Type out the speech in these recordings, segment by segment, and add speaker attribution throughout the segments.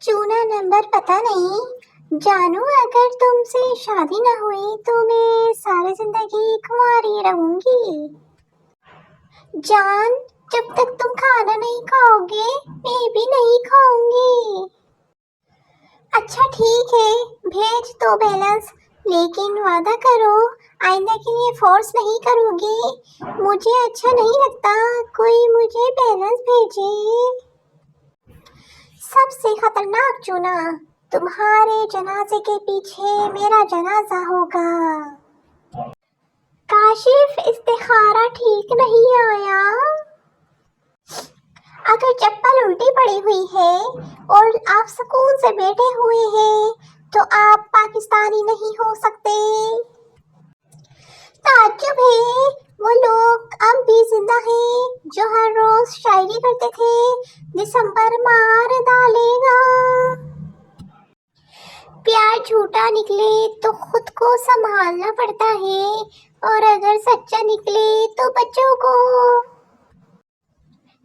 Speaker 1: चूना नंबर पता नहीं। जानू अगर तुमसे शादी ना हुई तो मैं सारी जिंदगी कुंवारी रहूंगी। जान, जब तक तुम खाना नहीं खाओगे मैं भी नहीं खाऊंगी। अच्छा ठीक है, भेज दो बैलेंस, लेकिन वादा करो आइंदा के लिए फोर्स नहीं करोगी। मुझे अच्छा नहीं लगता कोई मुझे बैलेंस भेजे। सबसे खतरनाक चूना, तुम्हारे जनाजे के पीछे मेरा जनाजा होगा। काशिफ, इस्तिखारा ठीक नहीं आया। अगर चप्पल उल्टी पड़ी हुई है और आप सुकून से बैठे हुए हैं तो आप पाकिस्तानी नहीं हो सकते। ताज्जुब है, वो लोग अब भी जिंदा हैं जो हर रोज शायरी करते थे, दिसंबर मार डालेगा। प्यार झूठा निकले तो खुद को संभालना पड़ता है, और अगर सच्चा निकले तो बच्चों को।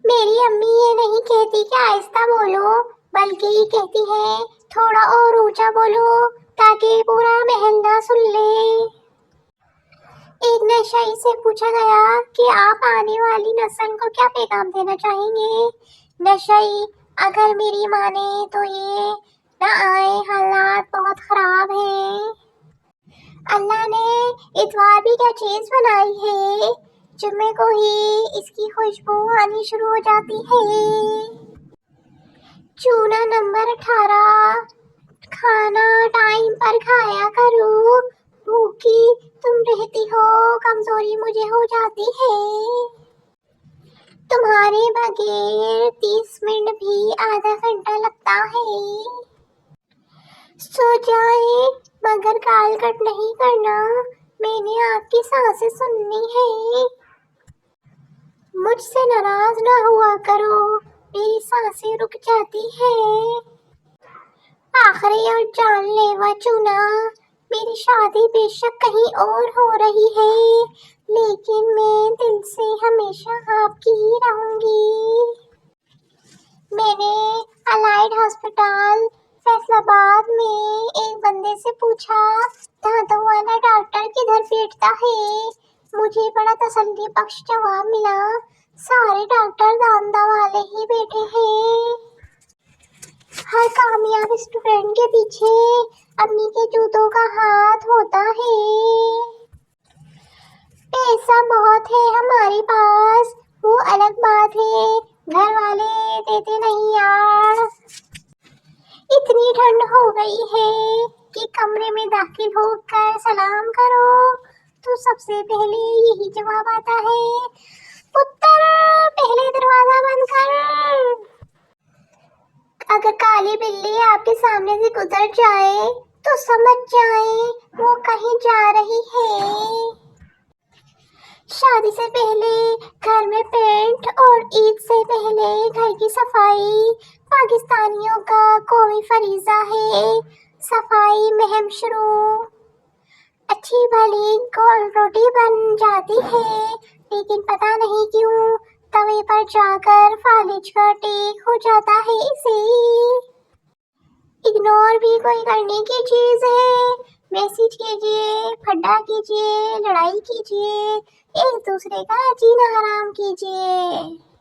Speaker 1: मेरी अम्मी ये नहीं कहती कि आहिस्ता बोलो, बल्कि ये कहती है थोड़ा और ऊंचा बोलो ताकि पूरा महल ना सुन ले। एक नशाई से पूछा गया कि आप आने वाली नस्ल को क्या पैगाम देना चाहेंगे। नशाई, अगर मेरी माने तो ये ना आए, हालात बहुत खराब हैं। अल्लाह ने इतवार भी क्या चीज बनाई है, जुम्मे को ही इसकी खुशबू आनी शुरू हो जाती है। चूना नंबर 18, खाना टाइम पर खाया करो, भूखी तुम रहती हो कमजोरी मुझे हो जाती है। तुम्हारे बगैर 30 मिनट भी आधा घंटा लगता है। सो जाए मगर गाल कट नहीं करना, मैंने आपकी सांसें सुननी है। मुझसे नाराज ना हुआ करो, मेरी सांसें रुक जाती है। आखिरी और जानलेवा चूना, मेरी शादी बेशक कहीं और हो रही है, लेकिन मैं दिल से हमेशा आपकी ही रहूंगी। मैंने अलाइड हॉस्पिटल फैसलाबाद में एक बंदे से पूछा, दांतों वाला डॉक्टर किधर बैठता है। मुझे बड़ा तसल्ली बख्श जवाब मिला, सारे डॉक्टर दांता वाले ही बैठे हैं। हर कामयाब स्टूडेंट के पीछे अम्मी के जूतों का हाथ होता है। पैसा बहुत है हमारे पास, वो अलग बात है, घर वाले देते नहीं यार। इतनी ठंड हो गई है कि कमरे में दाखिल होकर सलाम करो तो सबसे पहले यही जवाब आता है, पुत्र पहले दरवाजा बंद कर। अगर काली बिल्ली आपके सामने से गुजर जाए तो समझ जाए वो कहीं जा रही है। शादी से पहले घर में पेंट और ईद से पहले घर की सफाई पाकिस्तानियों का कौमी फरीजा है। सफाई मुहिम शुरू। अच्छी भली गोल रोटी बन जाती है, लेकिन पता नहीं क्यों तवे पर जाकर फालिज का टेक हो जाता है इसे। इग्नोर भी कोई करने की चीज है। मैसेज कीजिए, फड्डा कीजिए, लड़ाई कीजिए, एक दूसरे का जीना हराम कीजिए।